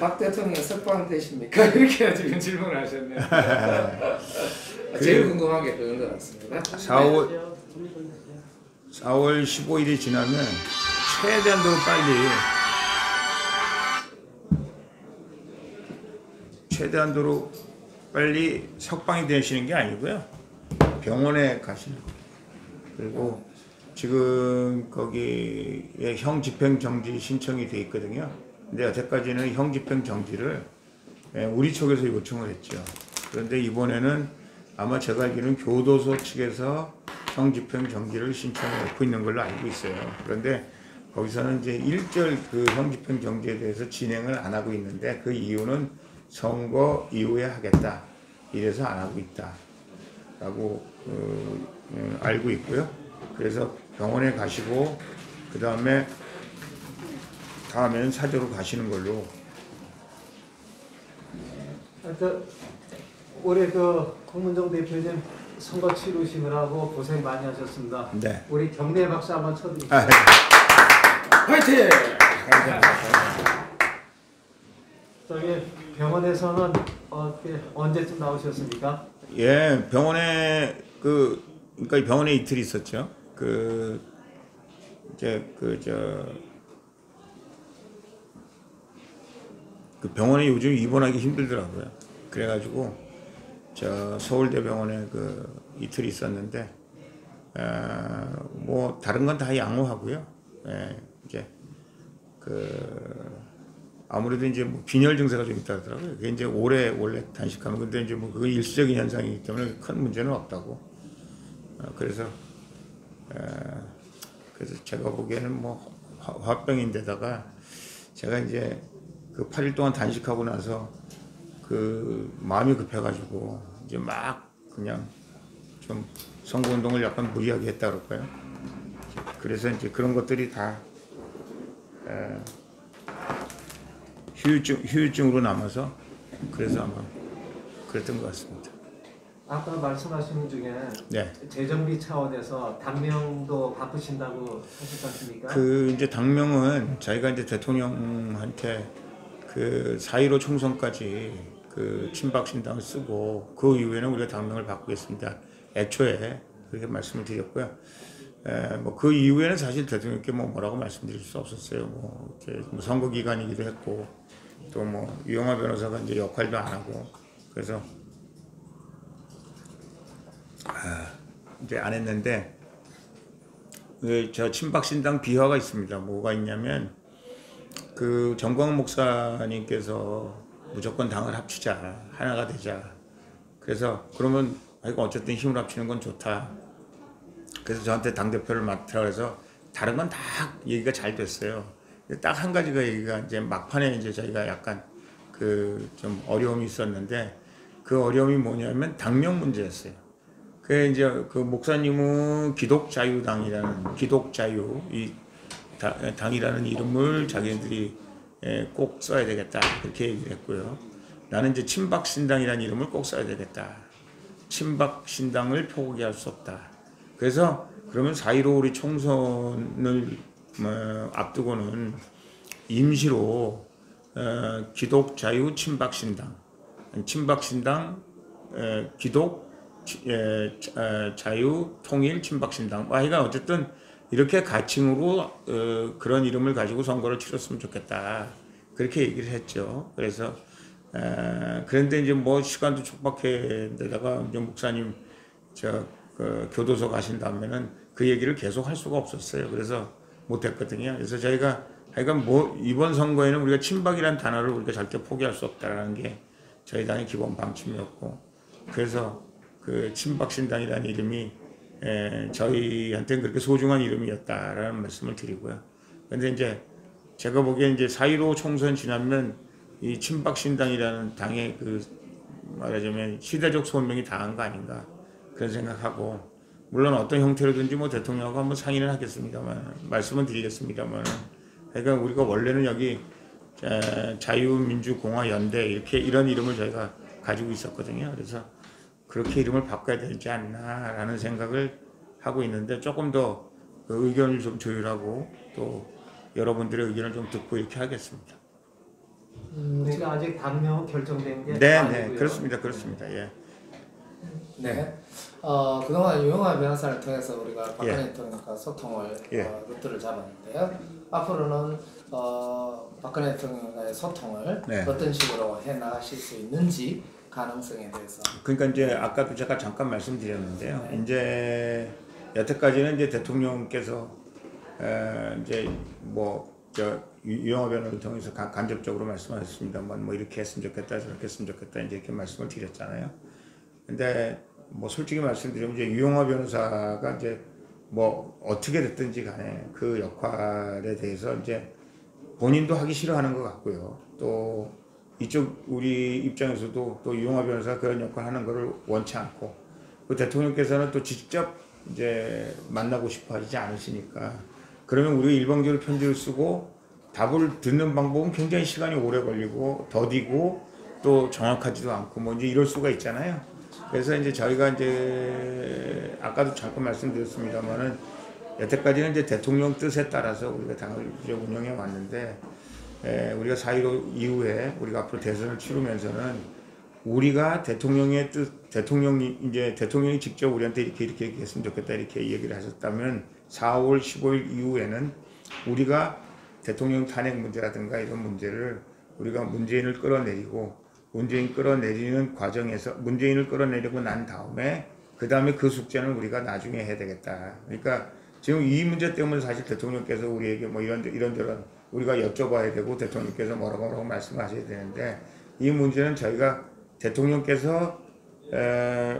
박 대통령 석방되십니까? 이렇게 지금 질문을 하셨네요. 제일 궁금한 게 그런 것 같습니다. 4월 15일이 지나면 최대한도로 빨리 석방이 되시는 게 아니고요. 병원에 가시는 거예요. 그리고 지금 거기에 형 집행정지 신청이 돼 있거든요. 근데 여태까지는 형 집행정지를 우리 쪽에서 요청을 했죠. 그런데 이번에는 아마 제가 알기로는 교도소 측에서 형 집행정지를 신청을 놓고 있는 걸로 알고 있어요. 그런데 거기서는 이제 일절 그 형 집행정지에 대해서 진행을 안 하고 있는데 그 이유는 선거 이후에 하겠다. 이래서 안 하고 있다. 라고 알고 있고요. 그래서 병원에 가시고 그 다음에는 사저로 가시는 걸로. 올해 홍문정 대표님 선거 치르시느라고 고생 많이 하셨습니다. 네. 우리 경례 박수 한번 쳐드릴게요. 화이팅! 저기 병원에서는 언제쯤 나오셨습니까? 예, 병원에 그러니까 병원에 이틀 있었죠. 병원에 요즘 입원하기 힘들더라고요. 그래가지고 서울대병원에 이틀 있었는데 뭐 다른 건 다 양호하고요. 예, 이제 아무래도 이제 뭐 빈혈 증세가 좀 있다 하더라고요. 그게 이제 원래 단식하면 근데 이제 뭐 그게 일시적인 현상이기 때문에 큰 문제는 없다고. 그래서 제가 보기에는 뭐 화병인데다가 제가 이제 8일 동안 단식하고 나서 마음이 급해가지고 이제 막 그냥 좀 선거운동을 약간 무리하게 했다 그럴까요? 그래서 이제 그런 것들이 다 휴유증으로 남아서 그래서 아마 그랬던 것 같습니다. 아까 말씀하신 중에 네. 재정비 차원에서 당명도 바꾸신다고 하셨지 않습니까? 이제 당명은 저희가 이제 대통령한테 4.15 총선까지 친박신당을 쓰고 그 이후에는 우리가 당명을 바꾸겠습니다. 애초에 그렇게 말씀을 드렸고요. 뭐 그 이후에는 사실 대통령께 뭐라고 말씀드릴 수 없었어요. 뭐 선거 기간이기도 했고 또 뭐 유영하 변호사가 이제 역할도 안 하고 그래서 이제 안 했는데 저 친박신당 비화가 있습니다. 뭐가 있냐면 정광훈 목사님께서 무조건 당을 합치자, 하나가 되자. 그래서 그러면 어쨌든 힘을 합치는 건 좋다. 그래서 저한테 당대표를 맡으라고 해서 다른 건 다 얘기가 잘 됐어요. 딱 한 가지가 얘기가 이제 막판에 이제 저희가 약간 좀 어려움이 있었는데 그 어려움이 뭐냐면 당명 문제였어요. 그 이제 목사님은 기독자유당이라는 기독자유 당이라는 이름을 자기네들이 꼭 써야 되겠다 그렇게 얘기를 했고요. 나는 이제 친박신당이라는 이름을 꼭 써야 되겠다. 친박신당을 포기할 수 없다. 그래서 그러면 4.15 우리 총선을 앞두고는 임시로 기독자유 친박신당 기독 자유 통일 친박신당 하여간 어쨌든 이렇게 가칭으로 그런 이름을 가지고 선거를 치렀으면 좋겠다 그렇게 얘기를 했죠. 그래서 그런데 이제 뭐 시간도 촉박해데다가 이제 목사님 교도소 가신 다음에는 그 얘기를 계속 할 수가 없었어요. 그래서 못했거든요. 그래서 저희가 하여간 뭐 이번 선거에는 우리가 친박이라는 단어를 우리가 절대 포기할 수 없다라는 게 저희 당의 기본 방침이었고 그래서 친박신당이라는 이름이 저희한테는 그렇게 소중한 이름이었다라는 말씀을 드리고요. 근데 이제 제가 보기엔 이제 4.15 총선 지나면 이 친박신당이라는 당의 말하자면 시대적 소명이 다한 거 아닌가 그런 생각하고 물론 어떤 형태로든지 뭐 대통령하고 한번 상의를 하겠습니다만 말씀을 드리겠습니다만 그러니까 우리가 원래는 여기 자유민주공화연대 이런 이름을 저희가 가지고 있었거든요. 그래서 그렇게 이름을 바꿔야 되지 않나라는 생각을 하고 있는데 조금 더 의견을 좀 조율하고 또 여러분들의 의견을 좀 듣고 이렇게 하겠습니다. 그러니까 아직 당명은 결정된 게 네, 아니고요. 네, 그렇습니다, 그렇습니다. 예. 네. 그동안 유영하 변호사를 통해서 우리가 박근혜 대통령과 소통을 루트를 잡았는데요. 앞으로는 박근혜 대통령과의 소통을 어떤 식으로 해 나가실 수 있는지 가능성에 대해서. 그러니까 이제 아까도 제가 잠깐 말씀드렸는데요. 이제 여태까지는 이제 대통령께서 이제 유영하 변호사를 통해서 간접적으로 말씀하셨습니다만 뭐 이렇게 했으면 좋겠다, 저렇게 했으면 좋겠다 이제 이렇게 말씀을 드렸잖아요. 근데 뭐 솔직히 말씀드리면 이제 유영하 변호사가 이제 뭐 어떻게 됐든지 간에 그 역할에 대해서 이제 본인도 하기 싫어하는 것 같고요. 또 이쪽 우리 입장에서도 또 유영하 변호사가 그런 역할을 하는 것을 원치 않고 그 대통령께서는 또 직접 이제 만나고 싶어 하지 않으시니까 그러면 우리가 일방적으로 편지를 쓰고 답을 듣는 방법은 굉장히 시간이 오래 걸리고 더디고 또 정확하지도 않고 뭐 이제 이럴 수가 있잖아요. 그래서 이제 저희가 이제 아까도 잠깐 말씀드렸습니다만은 여태까지는 이제 대통령 뜻에 따라서 우리가 당을 이제 운영해 왔는데 우리가 4.15 이후에 우리가 앞으로 대선을 치르면서는 우리가 대통령의 뜻, 대통령이 직접 우리한테 이렇게 했으면 좋겠다 이렇게 얘기를 하셨다면 4월 15일 이후에는 우리가 대통령 탄핵 문제라든가 이런 문제를 우리가 문재인을 끌어내리고 문재인 끌어내리는 과정에서 문재인을 끌어내리고 난 다음에 그 다음에 그 숙제는 우리가 나중에 해야 되겠다. 그러니까 지금 이 문제 때문에 사실 대통령께서 우리에게 뭐 이런저런 우리가 여쭤봐야 되고 대통령께서 뭐라고 말씀하셔야 되는데 이 문제는 저희가 대통령께서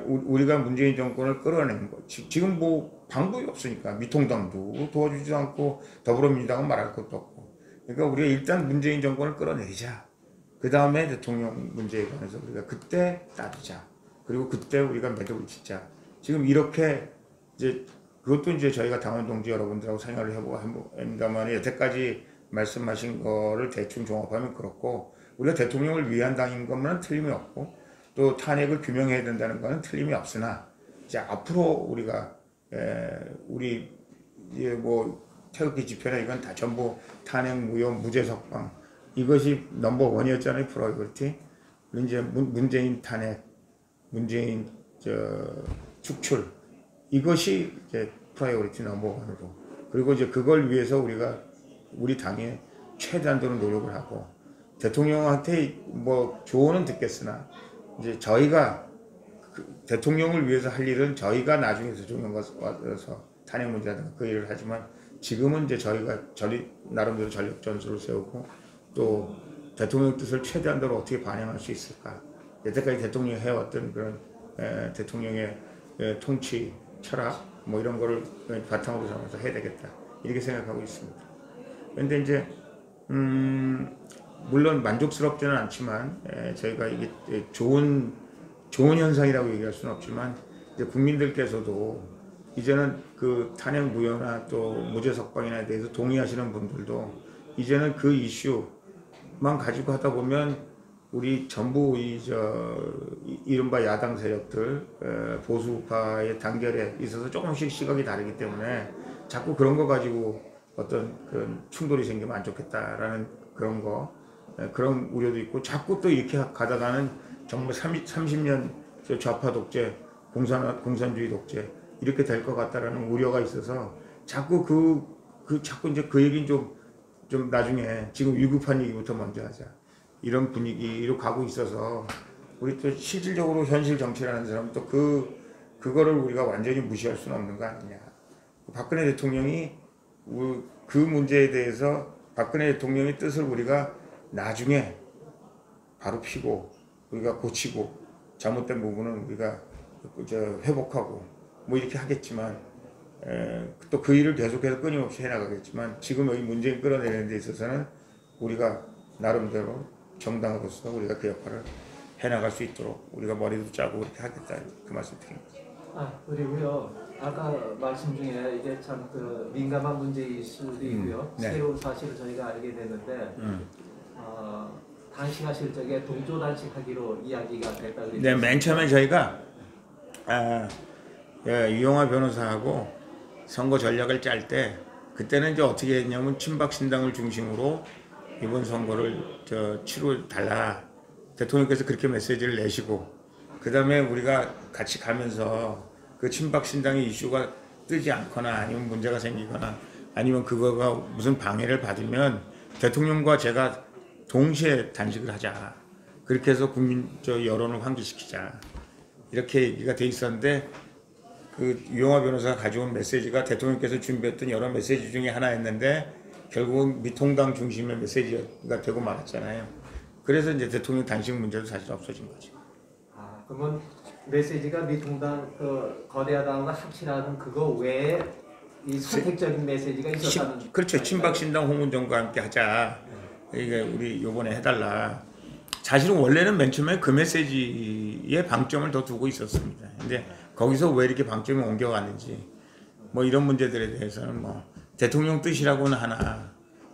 우리가 문재인 정권을 끌어낸 거 지금 뭐 방법이 없으니까 미통당도 도와주지도 않고 더불어민주당은 말할 것도 없고 그러니까 우리가 일단 문재인 정권을 끌어내리자. 그 다음에 대통령 문제에 관해서 우리가 그때 따르자. 그리고 그때 우리가 매듭을 짓자. 지금 이렇게 이제 그것도 이제 저희가 당원 동지 여러분들하고 생각을 해보고 합니다만 여태까지 말씀하신 거를 대충 종합하면 그렇고 우리가 대통령을 위한 당인 것만은 틀림이 없고 또 탄핵을 규명해야 된다는 것은 틀림이 없으나 이제 앞으로 우리가 우리 이제 뭐 태극기 집회나 이건 다 전부 탄핵 무효 무죄 석방 이것이 넘버 원이었잖아요. 프라이어리티. 이제 문재인 탄핵, 문재인 축출 이것이 이제 프라이어리티 넘버 원으로 그리고 이제 그걸 위해서 우리가 우리 당에 최대한도로 노력을 하고 대통령한테 뭐 조언은 듣겠으나 이제 저희가 대통령을 위해서 할 일은 저희가 나중에 대통령 와서 탄핵 문제라든가 그 일을 하지만 지금은 이제 저희가 나름대로 전력 전술을 세우고 또 대통령 뜻을 최대한도로 어떻게 반영할 수 있을까 여태까지 대통령이 해왔던 그런 대통령의 통치 철학 뭐 이런 거를 바탕으로 삼아서 해야 되겠다 이렇게 생각하고 있습니다. 그런데 이제 물론 만족스럽지는 않지만 저희가 이게 좋은 현상이라고 얘기할 수는 없지만 이제 국민들께서도 이제는 그 탄핵 무효나 또 무죄 석방에 대해서 동의하시는 분들도 이제는 그 이슈만 가지고 하다 보면 우리 전부 이른바 야당 세력들 보수파의 단결에 있어서 조금씩 시각이 다르기 때문에 자꾸 그런 거 가지고 어떤 그런 충돌이 생기면 안 좋겠다라는 그런 우려도 있고 자꾸 또 이렇게 가다가는 정말 30년 좌파 독재, 공산주의 독재 이렇게 될 것 같다라는 우려가 있어서 자꾸 자꾸 이제 그 얘기는 좀 나중에 지금 위급한 얘기부터 먼저 하자. 이런 분위기로 가고 있어서 우리 또 실질적으로 현실 정치라는 사람은 또 그거를 우리가 완전히 무시할 수는 없는 거 아니냐. 박근혜 대통령이 그 문제에 대해서 박근혜 대통령의 뜻을 우리가 나중에 바로 피고 우리가 고치고 잘못된 부분은 우리가 회복하고 뭐 이렇게 하겠지만 또 그 일을 계속해서 끊임없이 해나가겠지만 지금 여기 문재인 끌어내리는 데 있어서는 우리가 나름대로 정당으로서 우리가 그 역할을 해나갈 수 있도록 우리가 머리도 짜고 그렇게 하겠다 그 말씀 드립니다. 그리고요 아까 말씀 중에 이게 참 그 민감한 문제일 수도 있고요. 네. 새로운 사실을 저희가 알게 됐는데 단식하실 적에 동조 단식하기로 이야기가 됐다 그랬죠. 네, 맨 처음에 저희가 유영하 변호사하고 선거 전략을 짤 때 그때는 이제 어떻게 했냐면 친박신당을 중심으로 이번 선거를 치러 달라. 대통령께서 그렇게 메시지를 내시고 그 다음에 우리가 같이 가면서 그 친박 신당의 이슈가 뜨지 않거나 아니면 문제가 생기거나 아니면 그거가 무슨 방해를 받으면 대통령과 제가 동시에 단식을 하자. 그렇게 해서 국민 여론을 환기시키자. 이렇게 얘기가 돼 있었는데 그 유영하 변호사가 가져온 메시지가 대통령께서 준비했던 여러 메시지 중에 하나였는데 결국은 미통당 중심의 메시지가 되고 말았잖아요. 그래서 이제 대통령 단식 문제도 사실 없어진 거죠. 아, 그러면 메시지가 미통당 그 거대야당과 합치라는 그거 외에 이 선택적인 메시지가 있었다는. 그렇죠. 친박신당 홍문정과 함께 하자. 이게 우리 요번에 해달라. 사실은 원래는 맨 처음에 그 메시지에 방점을 더 두고 있었습니다. 근데 거기서 왜 이렇게 방점이 옮겨갔는지 뭐 이런 문제들에 대해서는 뭐 대통령 뜻이라고는 하나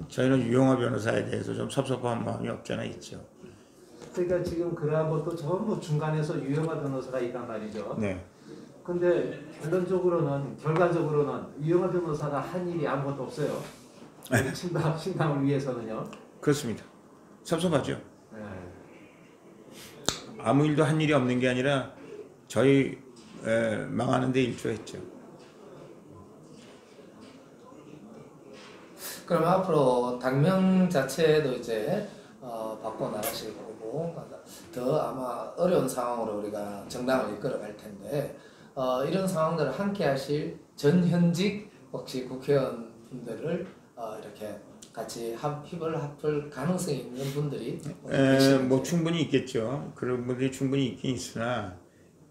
저희는 유영하 변호사에 대해서 좀 섭섭한 마음이 없잖아 있죠. 그러니까 지금 그러한 것도 전부 중간에서 유영하 변호사가 있단 말이죠. 네. 근데 결과적으로는 유영하 변호사가 한 일이 아무것도 없어요. 친박 신당을 위해서는요. 그렇습니다. 섭섭하죠. 네. 아무 일도 한 일이 없는 게 아니라 저희 망하는 데 일조했죠. 그럼 앞으로 당명 자체도 이제 바꿔 나가실 거고 더 아마 어려운 상황으로 우리가 정당을 이끌어갈 텐데 이런 상황들을 함께 하실 전현직 혹시 국회의원 분들을 이렇게 같이 합을 가능성이 있는 분들이 뭐 충분히 있겠죠. 그런 분들이 충분히 있긴 있으나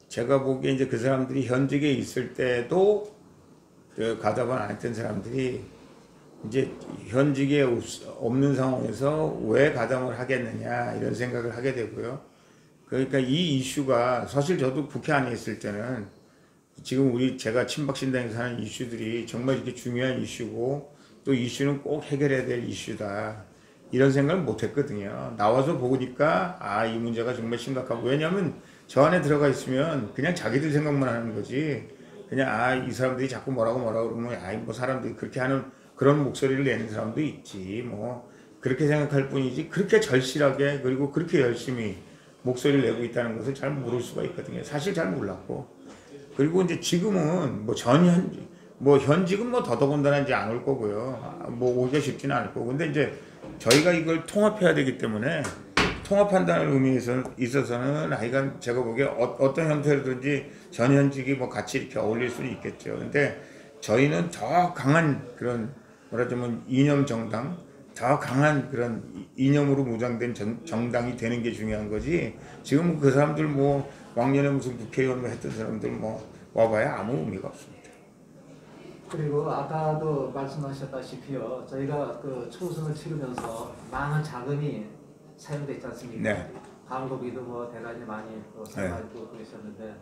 제가 보기에 이제 그 사람들이 현직에 있을 때도 그 가담을 안 했던 사람들이 이제 현직에 없는 상황에서 왜 가담을 하겠느냐 이런 생각을 하게 되고요. 그러니까 이 이슈가 사실 저도 국회 안에 있을 때는 지금 제가 친박신당에서 하는 이슈들이 정말 이렇게 중요한 이슈고 또 이슈는 꼭 해결해야 될 이슈다 이런 생각을 못 했거든요. 나와서 보니까 이 문제가 정말 심각하고 왜냐하면 저 안에 들어가 있으면 그냥 자기들 생각만 하는 거지 그냥 이 사람들이 자꾸 뭐라고 그러면 뭐 사람들이 그렇게 하는 그런 목소리를 내는 사람도 있지 뭐 그렇게 생각할 뿐이지 그렇게 절실하게 그리고 그렇게 열심히 목소리를 내고 있다는 것을 잘 모를 수가 있거든요. 사실 잘 몰랐고 그리고 이제 지금은 현직은 뭐 더더군다나 이제 안 올 거고요. 뭐 오기가 쉽지는 않을 거고 근데 이제 저희가 이걸 통합해야 되기 때문에 통합한다는 의미에서 있어서는 하여간 제가 보기에 어떤 형태로든지 전현직이 뭐 같이 이렇게 어울릴 수는 있겠죠. 근데 저희는 더 강한 그런 말하자면 이념 정당, 더 강한 그런 이념으로 무장된 정당이 되는 게 중요한 거지. 지금 그 사람들 뭐 왕년에 무슨 국회의원 했던 사람들 뭐 와봐야 아무 의미가 없습니다. 그리고 아까도 말씀하셨다시피요. 저희가 그 총선을 치르면서 많은 자금이 사용됐지 않습니까? 네. 광고비도 뭐 대단히 많이 사용하고 그러셨는데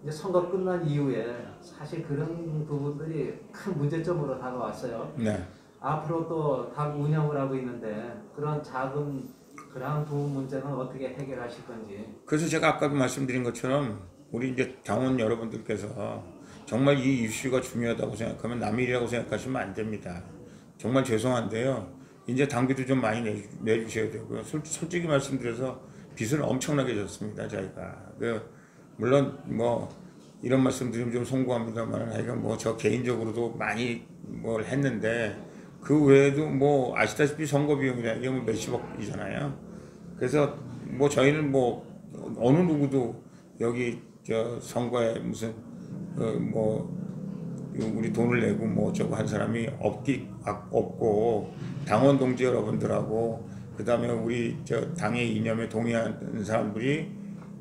이제 선거 끝난 이후에 사실 그런 부분들이 큰 문제점으로 다가왔어요. 네. 앞으로 또 당 운영을 하고 있는데 그런 자금 그런 부분 문제는 어떻게 해결하실 건지. 그래서 제가 아까도 말씀드린 것처럼 우리 이제 당원 여러분들께서 정말 이 이슈가 중요하다고 생각하면 남일이라고 생각하시면 안 됩니다. 정말 죄송한데요. 이제 당비도 좀 많이 내주셔야 되고요. 솔직히 말씀드려서 빚은 엄청나게 졌습니다. 저희가. 물론 뭐 이런 말씀드리면 좀 송구합니다만 하여간 뭐 저 개인적으로도 많이 뭘 했는데 그 외에도 뭐 아시다시피 선거 비용이라는 게 뭐 몇십억이잖아요. 그래서 뭐 저희는 뭐 어느 누구도 여기 선거에 무슨 뭐 우리 돈을 내고 뭐 어쩌고 한 사람이 없고 당원 동지 여러분들하고 그 다음에 우리 당의 이념에 동의하는 사람들이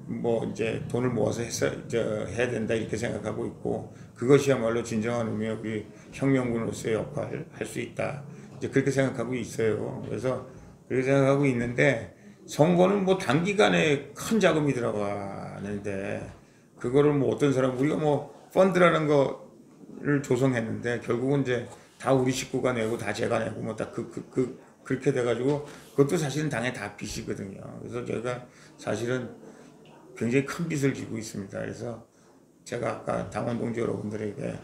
뭐 이제 돈을 모아서 해야 된다 이렇게 생각하고 있고 그것이야말로 진정한 의미의 우리 혁명군으로서의 역할을 할 수 있다 이제 그렇게 생각하고 있어요. 그래서 그렇게 생각하고 있는데 선거는 뭐 단기간에 큰 자금이 들어가는데 그거를 뭐 어떤 사람 우리가 뭐 펀드라는 거를 조성했는데 결국은 이제 다 우리 식구가 내고 다 제가 내고 뭐 다 그렇게 돼가지고 그것도 사실은 당의 다 빚이거든요. 그래서 제가 사실은 굉장히 큰 빚을 지고 있습니다. 그래서 제가 아까 당원 동지 여러분들에게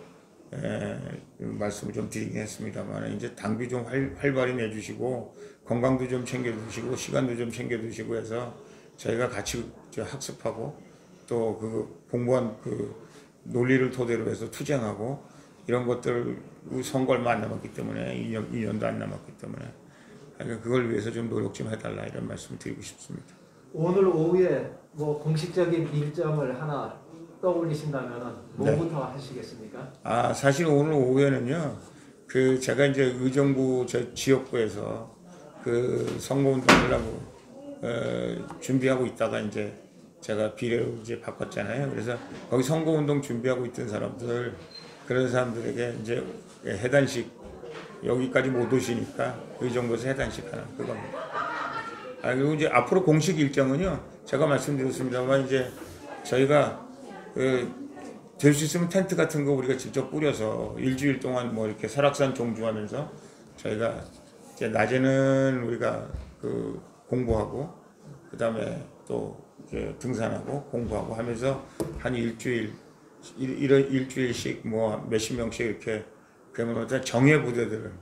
말씀을 좀 드리긴 했습니다만 이제 당비 좀 활발히 내주시고 건강도 좀 챙겨주시고 시간도 좀 챙겨주시고 해서 저희가 같이 학습하고 또 그 공부한 그 논리를 토대로 해서 투쟁하고 이런 것들 선거 얼마 안 남았기 때문에 2년도 안 남았기 때문에 그러니까 그걸 위해서 좀 노력 좀 해달라 이런 말씀 드리고 싶습니다. 오늘 오후에 뭐 공식적인 일정을 하나 떠올리신다면 뭐부터 하시겠습니까? 아 사실 오늘 오후에는요 그 제가 이제 의정부 저 지역구에서 그 선거운동 하려고 준비하고 있다가 이제 제가 비례로 이제 바꿨잖아요. 그래서 거기 선거운동 준비하고 있던 사람들 그런 사람들에게 이제 해단식 여기까지 못 오시니까 의정부에서 해단식 하나 그겁니다. 아 그리고 이제 앞으로 공식 일정은요 제가 말씀드렸습니다만 이제 저희가 될 수 있으면 텐트 같은 거 우리가 직접 꾸려서 일주일 동안 뭐 이렇게 설악산 종주하면서 저희가 이제 낮에는 우리가 그 공부하고 그 다음에 또 이제 등산하고 공부하고 하면서 한 일주일씩 뭐 몇십 명씩 이렇게 그러면 정예 부대들을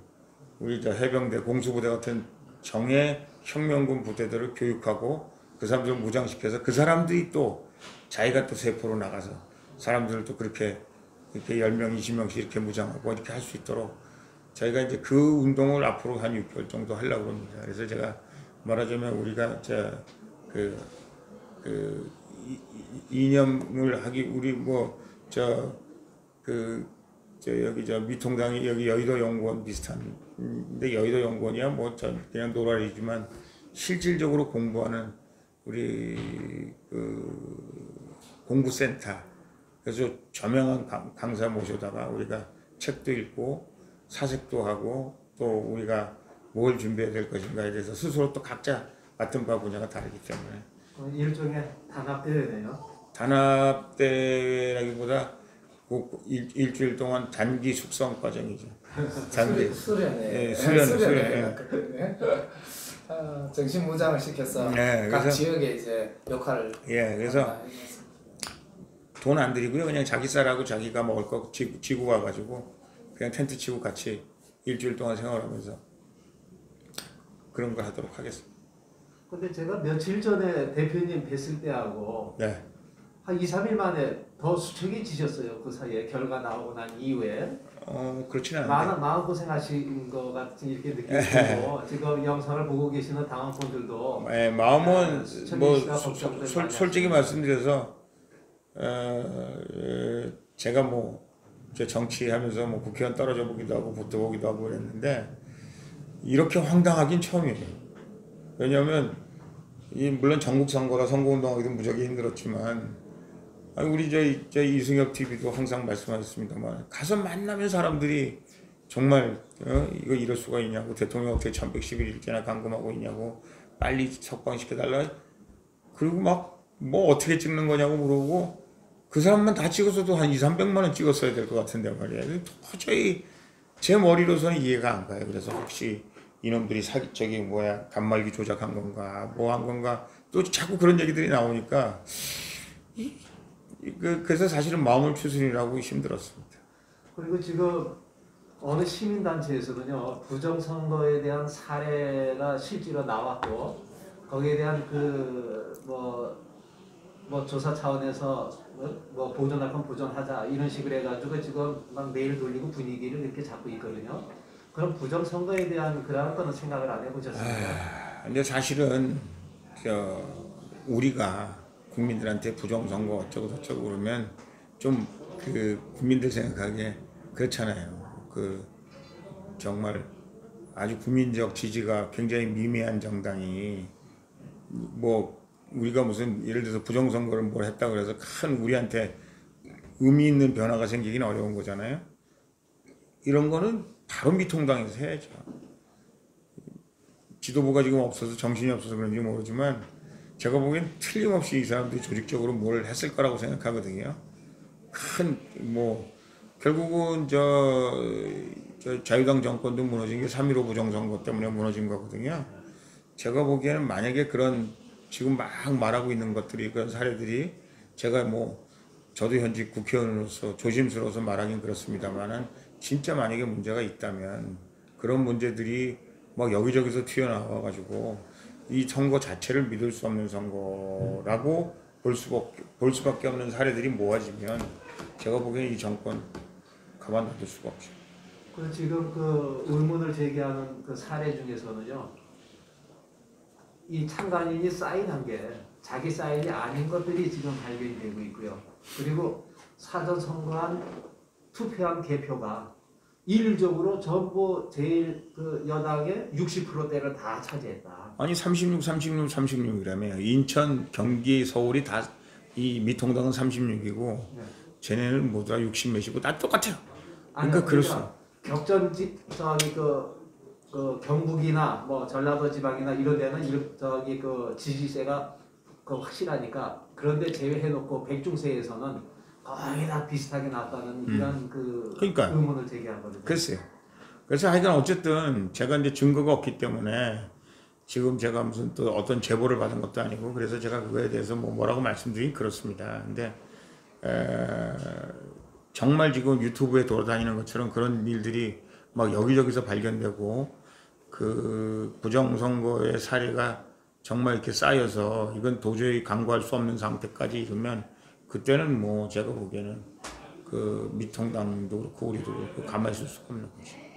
우리 저 해병대 공수부대 같은 정예 혁명군 부대들을 교육하고 그 사람들을 무장시켜서 그 사람들이 또 자기가 또 세포로 나가서 사람들을 또 그렇게 이렇게 10명, 20명씩 이렇게 무장하고 이렇게 할 수 있도록 저희가 이제 그 운동을 앞으로 한 6개월 정도 하려고 합니다. 그래서 제가 말하자면 우리가 이념을 하기 우리 뭐 여기 저 미통당이 여기 여의도 연구원 비슷한데 여의도 연구원이야 뭐 그냥 노랄이지만 실질적으로 공부하는 우리 그 공부센터 그래서 저명한 강사 모셔다가 우리가 책도 읽고 사색도 하고 또 우리가 뭘 준비해야 될 것인가에 대해서 스스로 또 각자 맡은 바 분야가 다르기 때문에 일종의 단합대회네요. 단합대라기보다 일주일 동안 단기 숙성 과정이죠. 단기 수련회. 수련. 정신 무장을 시켜서 각 지역에 이제 역할을. 그래서 돈 안 들이고요. 그냥 자기 쌀하고 자기가 먹을 거 지고 와가지고 그냥 텐트 치고 같이 일주일 동안 생활하면서 그런 거 하도록 하겠습니다. 근데 제가 며칠 전에 대표님 뵀을 때하고 한 2, 3일 만에 더 수척해지셨어요. 그 사이에 결과 나오고 난 이후에. 그렇지는 않은데. 마음고생하신 것 같은 이렇게 느끼고 지금 영상을 보고 계시는 당원분들도 마음은 뭐 솔직히 말씀드려서 제가 뭐 정치하면서 뭐 국회의원 떨어져 보기도 하고 붙어보기도 하고 그랬는데 이렇게 황당하긴 처음이에요. 왜냐하면 물론 전국 선거라 선거운동하기도 무지하게 힘들었지만 우리 저 이승엽 TV도 항상 말씀하셨습니다만 가서 만나면 사람들이 정말 이거 이럴 수가 있냐고 대통령 어떻게 1111일째나 감금하고 있냐고 빨리 석방시켜달라 그리고 막 뭐 어떻게 찍는 거냐고 물어보고 그 사람만 다 찍었어도 한 200~300만 원 찍었어야 될 것 같은데 말이야. 도저히 제 머리로서는 이해가 안 가요. 그래서 혹시 이놈들이 간말기 조작한 건가 뭐 한 건가 또 자꾸 그런 얘기들이 나오니까 그래서 사실은 마음을 추스리라고 힘들었습니다. 그리고 지금 어느 시민단체에서는요 부정선거에 대한 사례가 실제로 나왔고 거기에 대한 뭐 조사 차원에서 뭐 보존할 건 보존하자 이런 식으로 해가지고 지금 막 메일 돌리고 분위기를 이렇게 잡고 있거든요. 그럼 부정선거에 대한 그런 거는 생각을 안 해보셨습니까? 근데 사실은 우리가 국민들한테 부정선거 어쩌고 저쩌고 그러면 좀 그 국민들 생각하기에 그렇잖아요. 정말 아주 국민적 지지가 굉장히 미미한 정당이 뭐 우리가 무슨 예를 들어서 부정선거를 뭘 했다고 해서 큰 우리한테 의미 있는 변화가 생기긴 어려운 거잖아요. 이런 거는 바로 미통당에서 해야죠. 지도부가 지금 없어서 정신이 없어서 그런지 모르지만 제가 보기엔 틀림없이 이 사람들이 조직적으로 뭘 했을 거라고 생각하거든요. 결국은 자유당 정권도 무너진 게 3.15 부정선거 때문에 무너진 거거든요. 제가 보기에는 만약에 그런 지금 막 말하고 있는 것들이 그런 사례들이 제가 저도 현직 국회의원으로서 조심스러워서 말하긴 그렇습니다만은 진짜 만약에 문제가 있다면 그런 문제들이 막 여기저기서 튀어나와가지고 이 선거 자체를 믿을 수 없는 선거라고 볼 수밖에 없는 사례들이 모아지면 제가 보기엔 이 정권 가만둬둘 수가 없죠. 그 지금 그 의문을 제기하는 그 사례 중에서는요, 이 참관인이 사인한 게 자기 사인이 아닌 것들이 지금 발견되고 있고요. 그리고 사전 선거한 투표한 개표가 일률적으로 전부 제일 그 여당의 60%대를 다 차지했다. 아니 36이라며 인천, 경기, 서울이 다 이 미통당은 36이고 네. 쟤네는 모두 다 60 몇이고 다 똑같아요. 아니, 그러니까 그럴 수. 격전지 저기 그 경북이나 뭐 전라도 지방이나 이런 데는 저기 그 지지세가 그 확실하니까 그런데 제외해놓고 백중세에서는 거의 다 비슷하게 나왔다는 이런 그 그러니까요. 의문을 제기하거든요. 글쎄요. 그래서 하여간 어쨌든 제가 이제 증거가 없기 때문에 지금 제가 무슨 또 어떤 제보를 받은 것도 아니고 그래서 제가 그거에 대해서 뭐라고 말씀드리긴 그렇습니다. 근데 정말 지금 유튜브에 돌아다니는 것처럼 그런 일들이 막 여기저기서 발견되고 그 부정선거의 사례가 정말 이렇게 쌓여서 이건 도저히 강구할 수 없는 상태까지 이르면 그때는 뭐 제가 보기에는 그 미통당도 그렇고 우리도 그렇고 가만히 있을 수가 없는 거지.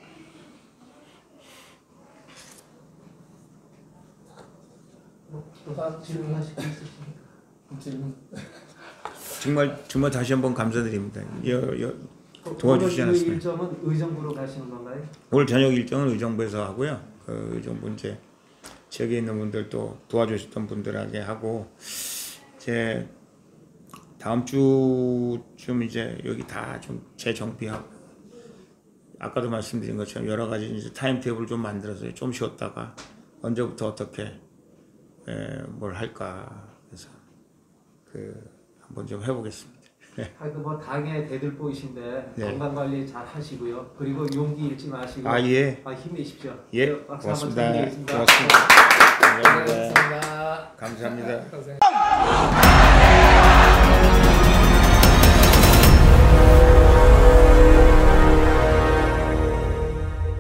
또 질문하실 게 있으십니까? 질문. 정말 다시 한번 감사드립니다. 도와주시지 오늘 않았습니다. 일정은 의정부로 가시는 건가요? 오늘 저녁 일정은 의정부에서 하고요. 그 의정부 이제 지역에 있는 분들 또 도와주셨던 분들에게 하고 이제 다음 주쯤 이제 여기 다 좀 재정비하고 아까도 말씀드린 것처럼 여러 가지 이제 타임테이블 좀 만들어서 좀 쉬었다가 언제부터 어떻게 뭘 할까 해서 그 한번 좀 해보겠습니다. 하여튼 뭐 당의 대들보이신데 네. 건강 관리 잘 하시고요. 그리고 용기 잃지 마시고 예. 힘내십시오. 예. 박수 한번 고맙습니다. 드리겠습니다. 고맙습니다. 감사합니다. 감사합니다. 감사합니다. 고생.